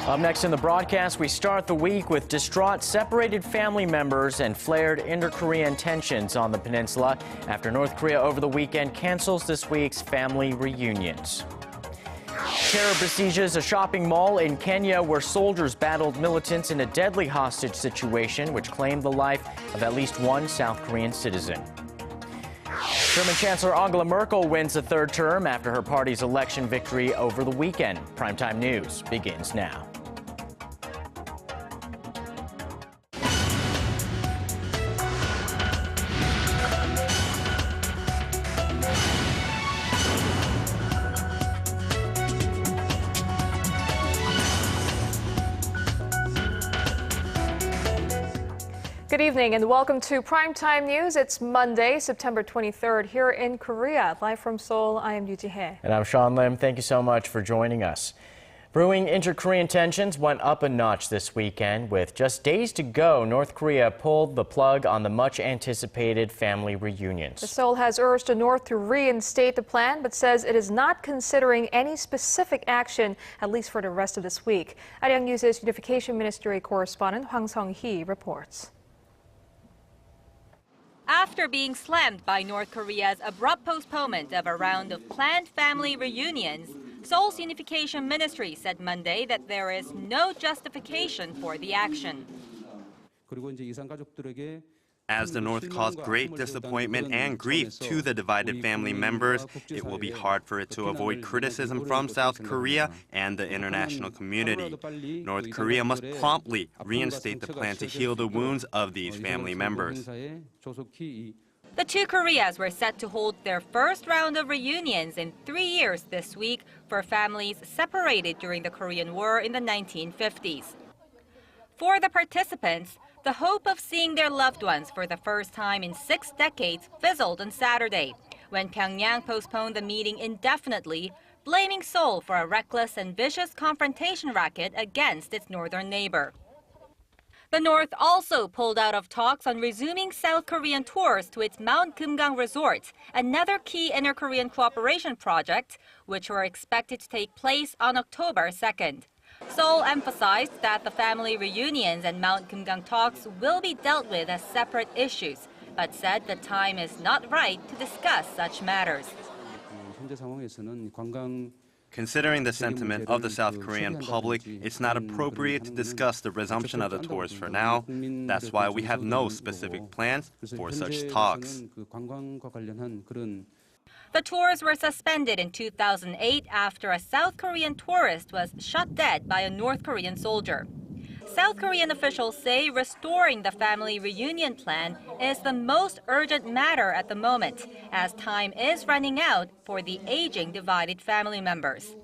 Up next in the broadcast, we start the week with distraught separated family members and flared inter-Korean tensions on the peninsula after North Korea over the weekend cancels this week's family reunions. Terror besieges a shopping mall in Kenya where soldiers battled militants in a deadly hostage situation which claimed the life of at least one South Korean citizen. German Chancellor Angela Merkel wins a third term after her party's election victory over the weekend. Primetime News begins now. Good evening and welcome to Primetime News. It's Monday, September 23rd here in Korea. Live from Seoul, I am Yoo Ji-hae. And I'm Sean Lim. Thank you so much for joining us. Brewing inter-Korean tensions went up a notch this weekend. With just days to go, North Korea pulled the plug on the much-anticipated family reunions. Seoul has urged the North to reinstate the plan, but says it is not considering any specific action, at least for the rest of this week. Arirang News' Unification Ministry correspondent Hwang Sung-hee reports. After being slammed by North Korea's abrupt postponement of a round of planned family reunions, Seoul's Unification Ministry said Monday that there is no justification for the action. As the North caused great disappointment and grief to the divided family members, it will be hard for it to avoid criticism from South Korea and the international community. North Korea must promptly reinstate the plan to heal the wounds of these family members. The two Koreas were set to hold their first round of reunions in 3 years this week for families separated during the Korean War in the 1950s. For the participants, the hope of seeing their loved ones for the first time in 6 decades fizzled on Saturday, when Pyongyang postponed the meeting indefinitely, blaming Seoul for a reckless and vicious confrontation racket against its northern neighbor. The North also pulled out of talks on resuming South Korean tours to its Mount Kumgang resort, another key inter-Korean cooperation project, which were expected to take place on October 2nd. Seoul emphasized that the family reunions and Mount Kumgang talks will be dealt with as separate issues, but said the time is not right to discuss such matters. Considering the sentiment of the South Korean public, it's not appropriate to discuss the resumption of the tours for now. That's why we have no specific plans for such talks. The tours were suspended in 2008 after a South Korean tourist was shot dead by a North Korean soldier. South Korean officials say restoring the family reunion plan is the most urgent matter at the moment, as time is running out for the aging divided family members.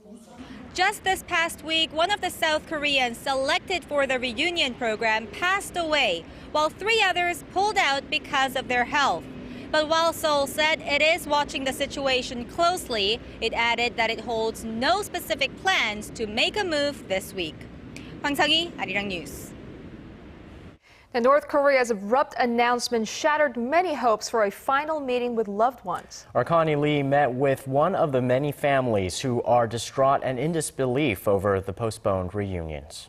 Just this past week, one of the South Koreans selected for the reunion program passed away, while 3 others pulled out because of their health. But while Seoul said it is watching the situation closely, it added that it holds no specific plans to make a move this week. Hwang Sung-hee, Arirang News. And North Korea's abrupt announcement shattered many hopes for a final meeting with loved ones. Our Connie Lee met with one of the many families who are distraught and in disbelief over the postponed reunions.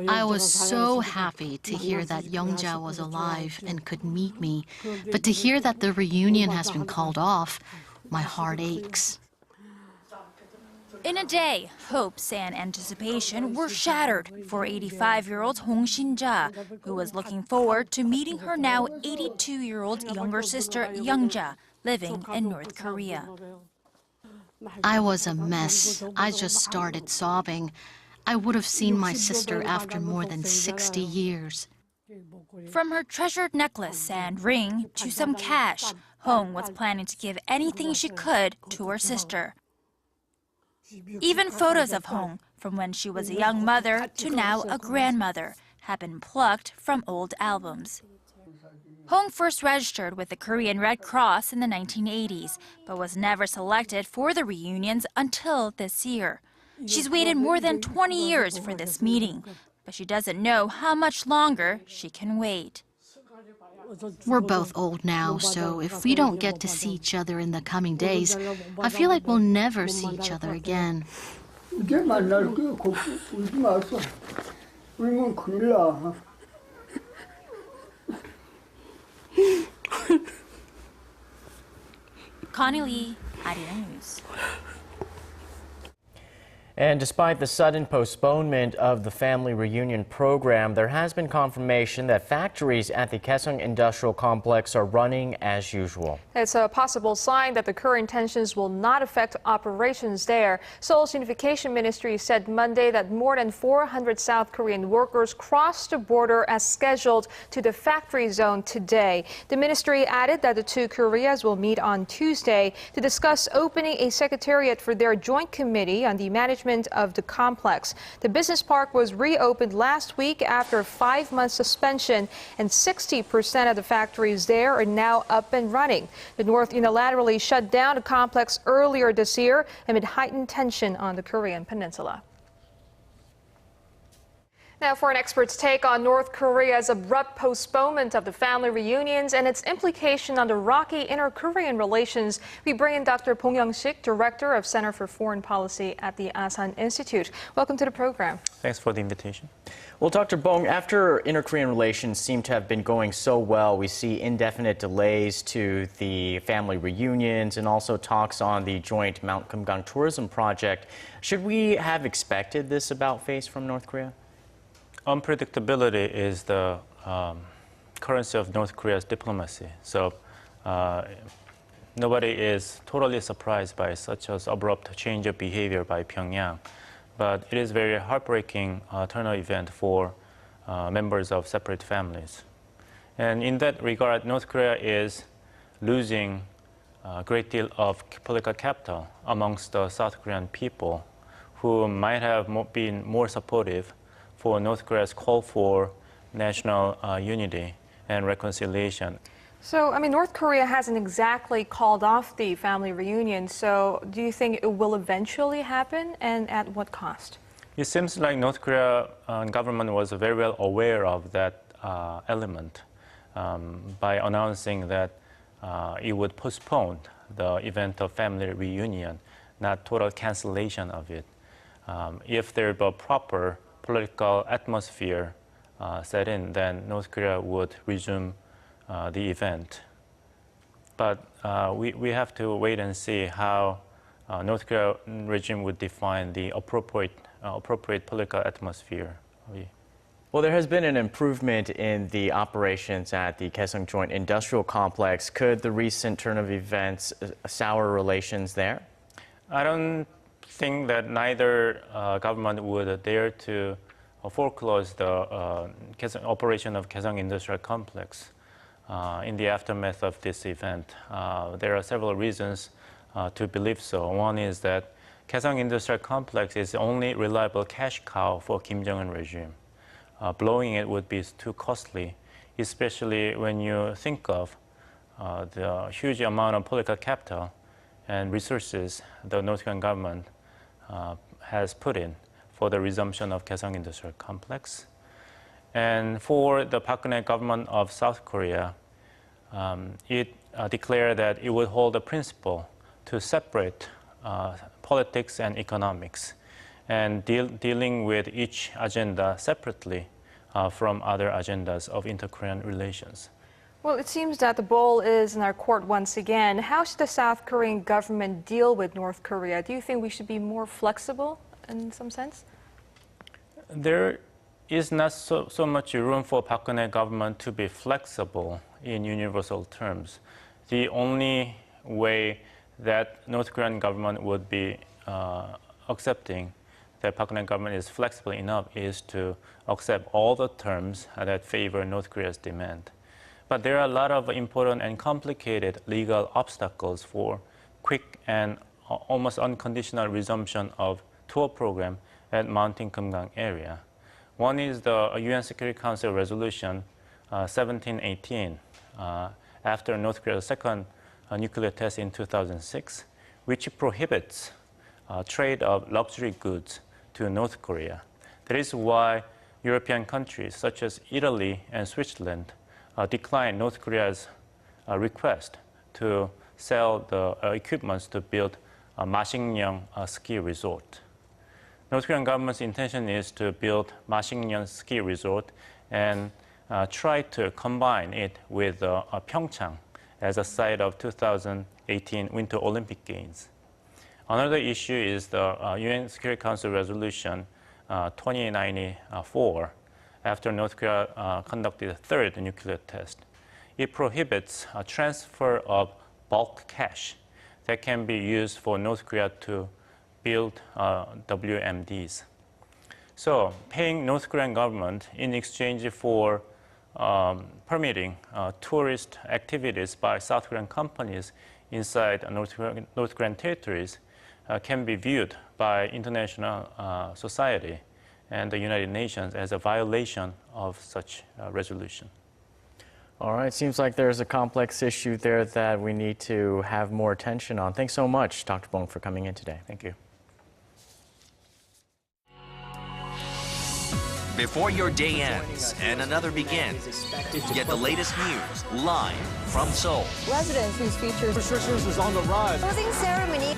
I was so happy to hear that Youngja was alive and could meet me, but to hear that the reunion has been called off, my heart aches. In a day, hopes and anticipation were shattered for 85-year-old Hong Shin-ja, who was looking forward to meeting her now 82-year-old younger sister Youngja, living in North Korea. I was a mess. I just started sobbing. I would have seen my sister after more than 60 years. From her treasured necklace and ring to some cash, Hong was planning to give anything she could to her sister. Even photos of Hong, from when she was a young mother to now a grandmother, have been plucked from old albums. Hong first registered with the Korean Red Cross in the 1980s, but was never selected for the reunions until this year. She's waited more than 20 years for this meeting, but she doesn't know how much longer she can wait. We're both old now, so if we don't get to see each other in the coming days, I feel like we'll never see each other again. 이제 만날 거야. 울지 마서. 울면 큰일 나. Connie Lee, Arirang News. And despite the sudden postponement of the family reunion program, there has been confirmation that factories at the Kaesong industrial complex are running as usual. It's a possible sign that the current tensions will not affect operations there. Seoul's Unification Ministry said Monday that more than 400 South Korean workers crossed the border as scheduled to the factory zone today. The ministry added that the two Koreas will meet on Tuesday to discuss opening a secretariat for their joint committee on the management of the complex. The business park was reopened last week after a 5-month suspension, and 60% of the factories there are now up and running. The North unilaterally shut down the complex earlier this year amid heightened tension on the Korean peninsula. Now, for an expert's take on North Korea's abrupt postponement of the family reunions and its implication on the rocky inter-Korean relations, we bring in Dr. Bong Young-sik, Director of Center for Foreign Policy at the Asan Institute. Welcome to the program. Thanks for the invitation. Well, Dr. Bong, after inter-Korean relations seem to have been going so well, we see indefinite delays to the family reunions and also talks on the joint Mount Kumgang tourism project. Should we have expected this about-face from North Korea? Unpredictability is the currency of North Korea's diplomacy. So nobody is totally surprised by such an abrupt change of behavior by Pyongyang. But it is a very heartbreaking turn of event for members of separate families. And in that regard, North Korea is losing a great deal of political capital amongst the South Korean people who might have been more supportive for North Korea's call for national unity and reconciliation. So, North Korea hasn't exactly called off the family reunion, so do you think it will eventually happen, and at what cost? It seems like North Korea government was very well aware of that element by announcing that it would postpone the event of family reunion, not total cancellation of it. If there were proper political atmosphere set in, then North Korea would resume the event. But we have to wait and see how North Korea regime would define the appropriate political atmosphere. Well, there has been an improvement in the operations at the Kaesong Joint Industrial Complex. Could the recent turn of events sour relations there? I don't think that neither government would dare to foreclose the operation of Kaesong Industrial Complex in the aftermath of this event. There are several reasons to believe so. One is that Kaesong Industrial Complex is the only reliable cash cow for Kim Jong-un regime. Blowing it would be too costly, especially when you think of the huge amount of political capital and resources the North Korean government has put in for the resumption of Kaesong Industrial Complex. And for the Park Geun-hye government of South Korea, it declared that it would hold a principle to separate politics and economics and dealing with each agenda separately from other agendas of inter-Korean relations. Well, it seems that the ball is in our court once again. How should the South Korean government deal with North Korea? Do you think we should be more flexible in some sense? There is not so much room for Park Geun-hye government to be flexible in universal terms. The only way that North Korean government would be accepting that Park Geun-hye government is flexible enough is to accept all the terms that favor North Korea's demand. But there are a lot of important and complicated legal obstacles for quick and almost unconditional resumption of tour program at Mount Kumgang area. One is the UN Security Council Resolution 1718 after North Korea's second nuclear test in 2006, which prohibits trade of luxury goods to North Korea. That is why European countries such as Italy and Switzerland declined North Korea's request to sell the equipment to build a Masikryong ski resort. North Korean government's intention is to build Masikryong ski resort and try to combine it with Pyeongchang as a site of 2018 Winter Olympic Games. Another issue is the UN Security Council Resolution 2094, after North Korea conducted a third nuclear test. It prohibits a transfer of bulk cash that can be used for North Korea to build WMDs. So paying North Korean government in exchange for permitting tourist activities by South Korean companies inside North Korean territories can be viewed by international society and the United Nations as a violation of such resolution. All right, seems like there's a complex issue there that we need to have more attention on. Thanks so much, Dr. Bong, for coming in today. Thank you. Before your day ends and another begins, get the latest news live from Seoul. Residents whose features restrictions is on the rise. closing ceremony.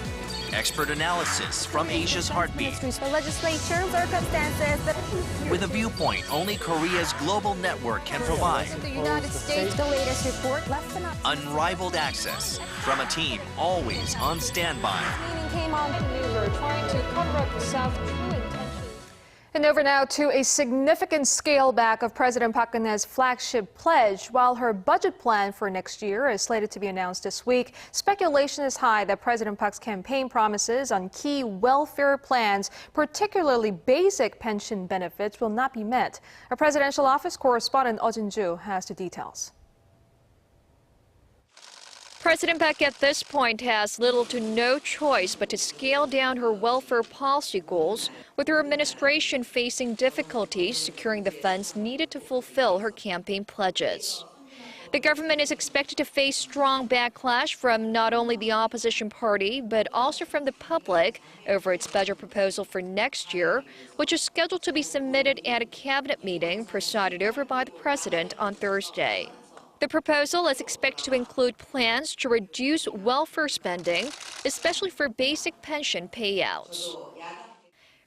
Expert analysis from Asia's heartbeat. The legislature circumstances that With a viewpoint only Korea's global network can provide. the United States, the latest report less than a Unrivaled access from a team always on standby. Meaning came on to news are trying to cover up the South's true intentions. And over now to a significant scale back of President Park Geun-hye's flagship pledge. While her budget plan for next year is slated to be announced this week, speculation is high that President Park's campaign promises on key welfare plans, particularly basic pension benefits, will not be met. Our presidential office correspondent Oh Jin-joo has the details. President Park at this point has little to no choice but to scale down her welfare policy goals, with her administration facing difficulties securing the funds needed to fulfill her campaign pledges. The government is expected to face strong backlash from not only the opposition party, but also from the public over its budget proposal for next year, which is scheduled to be submitted at a cabinet meeting presided over by the president on Thursday. The proposal is expected to include plans to reduce welfare spending, especially for basic pension payouts.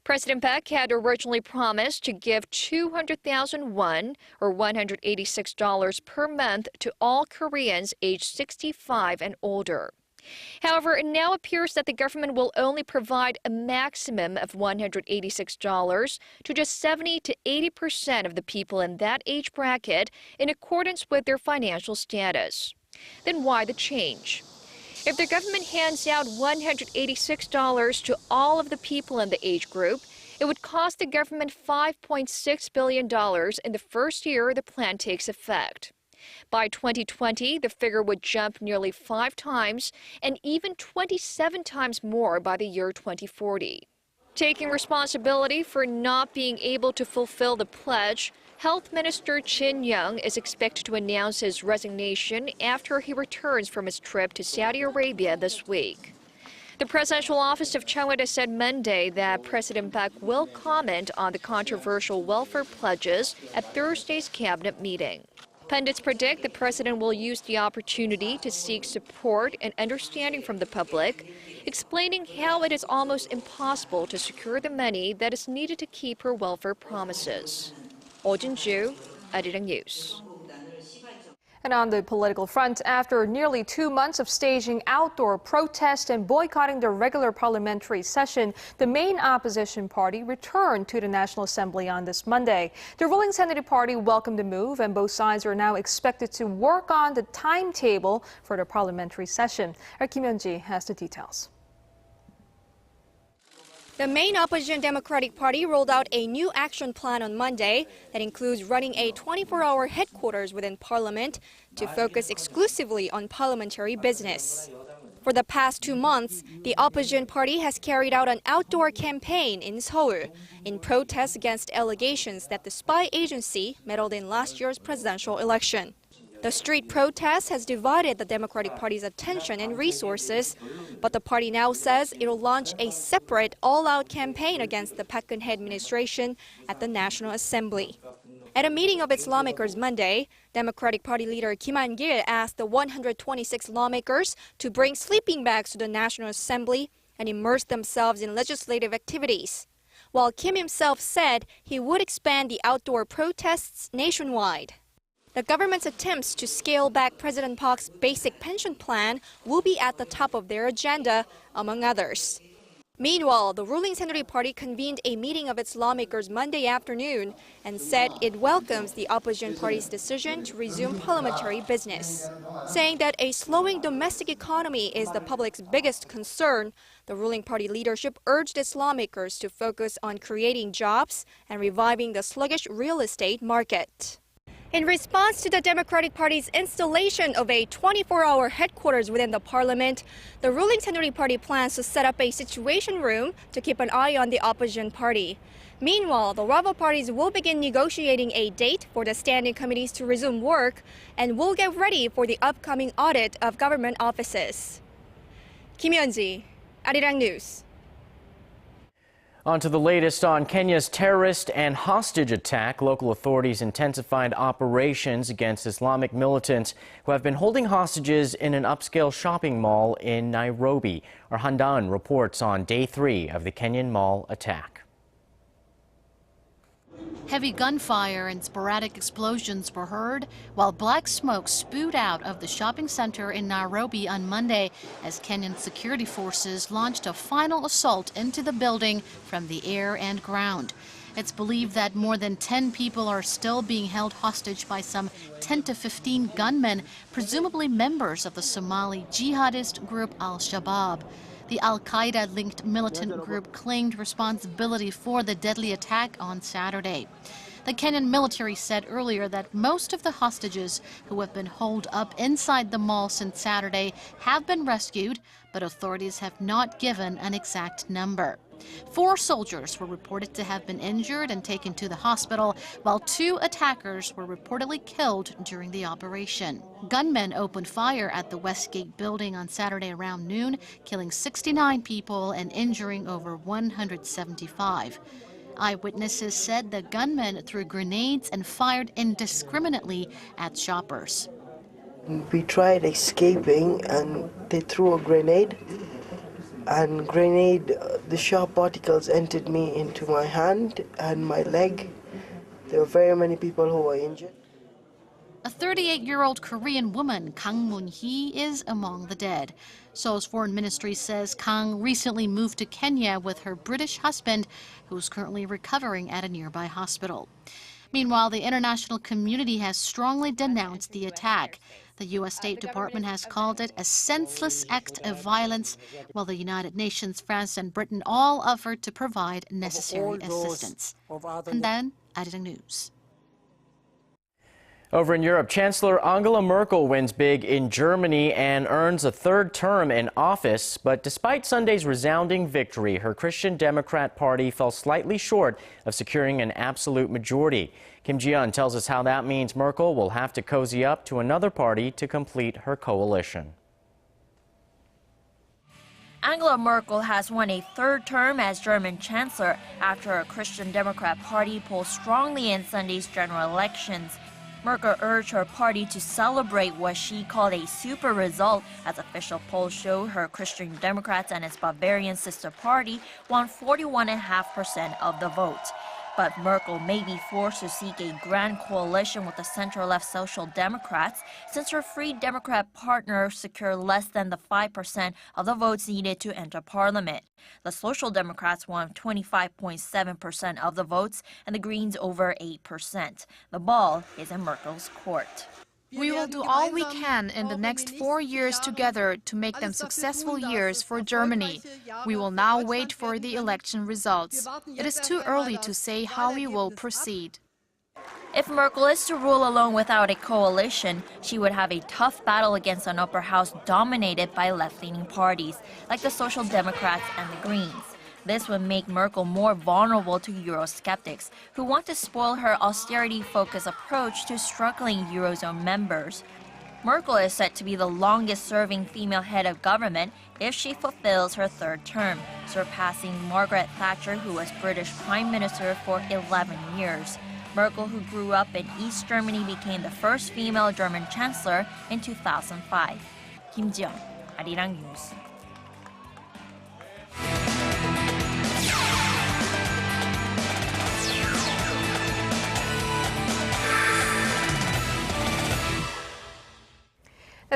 President Park had originally promised to give 200,000 won, or $186 per month, to all Koreans aged 65 and older. However, it now appears that the government will only provide a maximum of $186 to just 70 to 80% of the people in that age bracket in accordance with their financial status. Then why the change? If the government hands out $186 to all of the people in the age group, it would cost the government $5.6 billion in the first year the plan takes effect. By 2020, the figure would jump nearly 5 times and even 27 times more by the year 2040. Taking responsibility for not being able to fulfill the pledge, Health Minister Chin Young is expected to announce his resignation after he returns from his trip to Saudi Arabia this week. The presidential office of Cheongwon said Monday that President Park will comment on the controversial welfare pledges at Thursday's cabinet meeting. Pundits predict the president will use the opportunity to seek support and understanding from the public, explaining how it is almost impossible to secure the money that is needed to keep her welfare promises. Oh Jin-joo, Arirang News. And on the political front, after nearly 2 months of staging outdoor protests and boycotting the regular parliamentary session, the main opposition party returned to the National Assembly on this Monday. The ruling Senate Party welcomed the move, and both sides are now expected to work on the timetable for the parliamentary session. Our Kim Hyun-ji has the details. The main opposition Democratic Party rolled out a new action plan on Monday that includes running a 24-hour headquarters within Parliament to focus exclusively on parliamentary business. For the past 2 months, the opposition party has carried out an outdoor campaign in Seoul in protest against allegations that the spy agency meddled in last year's presidential election. The street protest has divided the Democratic Party's attention and resources, but the party now says it will launch a separate all-out campaign against the Park Geun-hye administration at the National Assembly. At a meeting of its lawmakers Monday, Democratic Party leader Kim Han-gil asked the 126 lawmakers to bring sleeping bags to the National Assembly and immerse themselves in legislative activities, while Kim himself said he would expand the outdoor protests nationwide. The government's attempts to scale back President Park's basic pension plan will be at the top of their agenda, among others. Meanwhile, the ruling Saenuri Party convened a meeting of its lawmakers Monday afternoon and said it welcomes the opposition party's decision to resume parliamentary business. Saying that a slowing domestic economy is the public's biggest concern, the ruling party leadership urged its lawmakers to focus on creating jobs and reviving the sluggish real estate market. In response to the Democratic Party's installation of a 24-hour headquarters within the parliament, the ruling Saenuri Party plans to set up a situation room to keep an eye on the opposition party. Meanwhile, the rival parties will begin negotiating a date for the standing committees to resume work and will get ready for the upcoming audit of government offices. Kim Hyun-ji, Arirang News. On to the latest on Kenya's terrorist and hostage attack. Local authorities intensified operations against Islamic militants who have been holding hostages in an upscale shopping mall in Nairobi. Our Handan reports on day 3 of the Kenyan mall attack. Heavy gunfire and sporadic explosions were heard while black smoke spewed out of the shopping center in Nairobi on Monday as Kenyan security forces launched a final assault into the building from the air and ground. It's believed that more than 10 people are still being held hostage by some 10 to 15 gunmen, presumably members of the Somali jihadist group Al-Shabaab. The Al-Qaeda-linked militant group claimed responsibility for the deadly attack on Saturday. The Kenyan military said earlier that most of the hostages who have been holed up inside the mall since Saturday have been rescued, but authorities have not given an exact number. 4 soldiers were reported to have been injured and taken to the hospital, while 2 attackers were reportedly killed during the operation. Gunmen opened fire at the Westgate building on Saturday around noon, killing 69 people and injuring over 175. Eyewitnesses said the gunmen threw grenades and fired indiscriminately at shoppers. We tried escaping and they threw a grenade. The sharp particles entered me into my hand and my leg. There were very many people who were injured. A 38-year-old Korean woman, Kang Moon-hee, is among the dead. Seoul's foreign ministry says Kang recently moved to Kenya with her British husband, who's currently recovering at a nearby hospital. Meanwhile, the international community has strongly denounced the attack. The U.S. State Department has called it a senseless act of violence, while the United Nations, France, and Britain all offered to provide necessary assistance. And then, Arirang News. Over in Europe, Chancellor Angela Merkel wins big in Germany and earns a 3rd term in office. But despite Sunday's resounding victory, her Christian Democrat Party fell slightly short of securing an absolute majority. Kim Ji-yeon tells us how that means Merkel will have to cozy up to another party to complete her coalition. Angela Merkel has won a 3rd term as German Chancellor after her Christian Democrat Party polled strongly in Sunday's general elections. Merkel urged her party to celebrate what she called a super result, as official polls show her Christian Democrats and its Bavarian sister party won 41.5% of the vote. But Merkel may be forced to seek a grand coalition with the center-left Social Democrats since her Free Democrat partner secured less than the 5% of the votes needed to enter parliament. The Social Democrats won 25.7% of the votes and the Greens over 8%. The ball is in Merkel's court. We will do all we can in the next 4 years together to make them successful years for Germany. We will now wait for the election results. It is too early to say how we will proceed. If Merkel is to rule alone without a coalition, she would have a tough battle against an upper house dominated by left-leaning parties, like the Social Democrats and the Greens. This would make Merkel more vulnerable to Eurosceptics, who want to spoil her austerity-focused approach to struggling Eurozone members. Merkel is set to be the longest-serving female head of government if she fulfills her 3rd term, surpassing Margaret Thatcher, who was British Prime Minister for 11 years. Merkel, who grew up in East Germany, became the first female German chancellor in 2005. Kim Ji-young, Arirang News.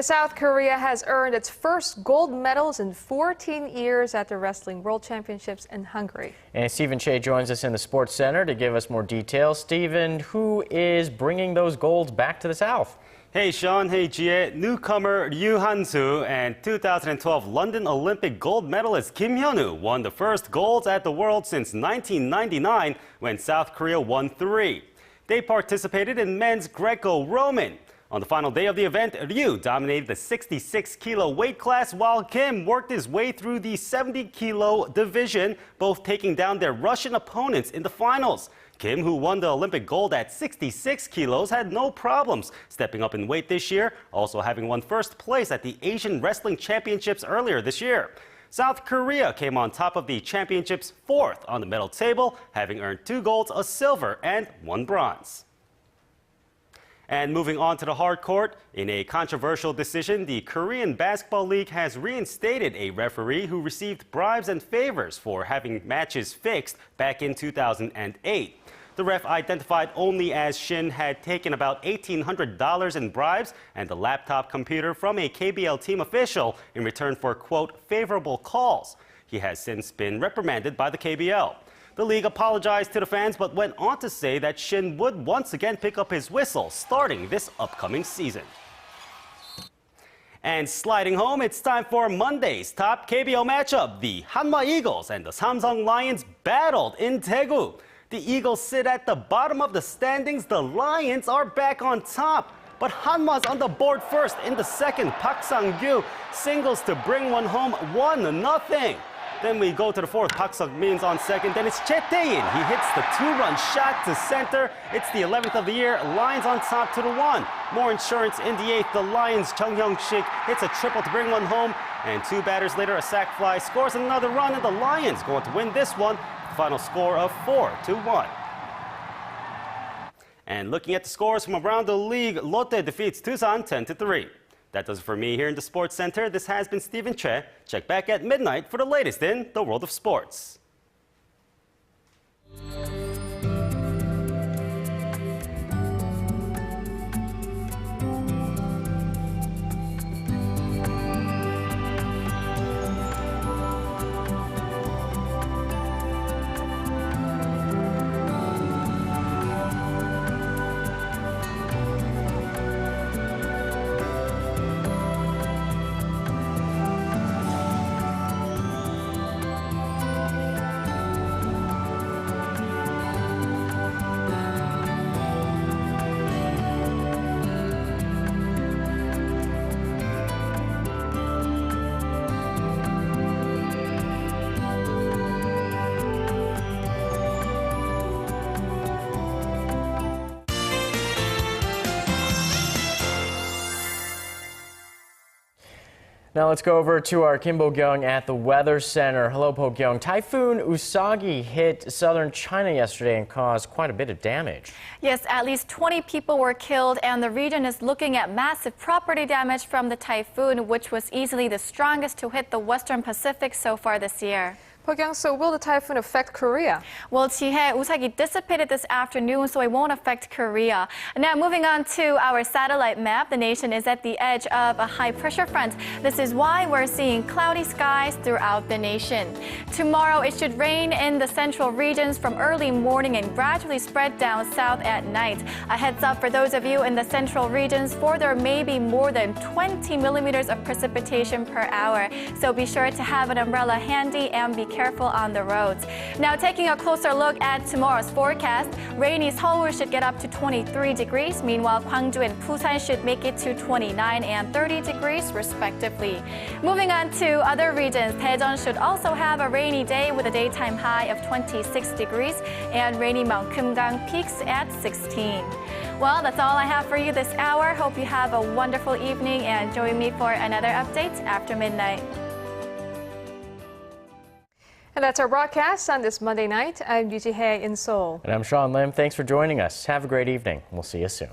South Korea has earned its first gold medals in 14 years at the Wrestling World Championships in Hungary. And Stephen Che joins us in the Sports Center to give us more details. Stephen, who is bringing those golds back to the South? Hey Sean, hey Ji-hae. Newcomer Ryu Han-soo and 2012 London Olympic gold medalist Kim Hyun-woo won the first golds at the World since 1999 when South Korea won 3. They participated in men's Greco-Roman. On the final day of the event, Ryu dominated the 66-kilo weight class while Kim worked his way through the 70-kilo division, both taking down their Russian opponents in the finals. Kim, who won the Olympic gold at 66 kilos, had no problems stepping up in weight this year, also having won first place at the Asian Wrestling Championships earlier this year. South Korea came on top of the championships 4th on the medal table, having earned 2 golds, a silver, and 1 bronze. And moving on to the hard court, in a controversial decision, the Korean Basketball League has reinstated a referee who received bribes and favors for having matches fixed back in 2008. The ref, identified only as Shin, had taken about $1,800 in bribes and a laptop computer from a KBL team official in return for, quote, favorable calls. He has since been reprimanded by the KBL. The league apologized to the fans but went on to say that Shin would once again pick up his whistle starting this upcoming season. And sliding home, it's time for Monday's top KBO matchup. The Hanwha Eagles and the Samsung Lions battled in Daegu. The Eagles sit at the bottom of the standings. The Lions are back on top. But Hanwha's on the board first in the second. Park Sang-gyu singles to bring one home, 1-0. Then we go to the fourth. Park Sung-min's on second. Then it's Che Tae-in. He hits the 2-run shot to center. It's the 11th of the year. Lions on top to the 1. More insurance in the 8th. The Lions' Chung Hyung-sik hits a triple to bring one home. And 2 batters later, a sac fly scores another run. And the Lions going to win this one. Final score of 4-1. And looking at the scores from around the league, Lotte defeats Tusan 10-3. That does it for me here in the Sports Center. This has been Stephen Che. Check back at midnight for the latest in the world of sports. Now let's go over to our Kim Bo-kyung at the Weather Center. Hello, Bo-kyung. Typhoon Usagi hit southern China yesterday and caused quite a bit of damage. Yes, at least 20 people were killed, and the region is looking at massive property damage from the typhoon, which was easily the strongest to hit the western Pacific so far this year. Bo-kyung, so will the typhoon affect Korea? Well, Ji-hae, Usagi dissipated this afternoon, so it won't affect Korea. Now, moving on to our satellite map, the nation is at the edge of a high-pressure front. This is why we're seeing cloudy skies throughout the nation. Tomorrow, it should rain in the central regions from early morning and gradually spread down south at night. A heads up for those of you in the central regions, for there may be more than 20 millimeters of precipitation per hour. So be sure to have an umbrella handy and be careful on the roads. Now, taking a closer look at tomorrow's forecast, rainy Seoul should get up to 23 degrees. Meanwhile, Gwangju and Busan should make it to 29 and 30 degrees respectively. Moving on to other regions, Daejeon should also have a rainy day with a daytime high of 26 degrees and rainy Mount Kumgang peaks at 16. Well, that's all I have for you this hour. Hope you have a wonderful evening and join me for another update after midnight. And that's our broadcast on this Monday night. I'm Yoo Ji-hae in Seoul. And I'm Sean Lim. Thanks for joining us. Have a great evening. We'll see you soon.